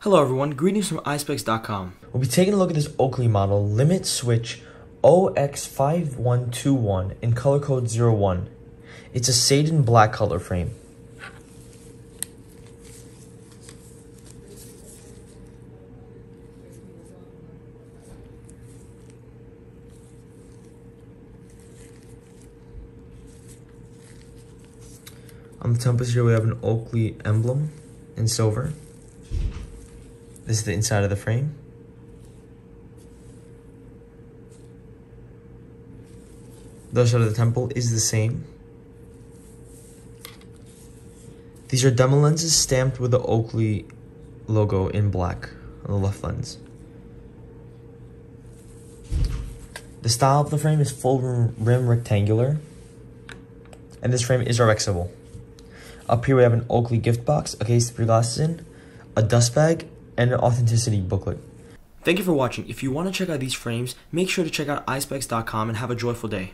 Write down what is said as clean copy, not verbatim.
Hello everyone, greetings from Eyespecs.com. We'll be taking a look at this Oakley model, Limit Switch OX5121 in color code 01. It's a Satin black color frame. On the temples here we have an Oakley emblem in silver. This is the inside of the frame. The other side of the temple is the same. These are demo lenses stamped with the Oakley logo in black on the left lens. The style of the frame is full rim rectangular, and this frame is RXable. Up here we have an Oakley gift box, a case to put your glasses in, a dust bag, and an authenticity booklet. Thank you for watching. If you want to check out these frames, make sure to check out Eyespecs.com and have a joyful day.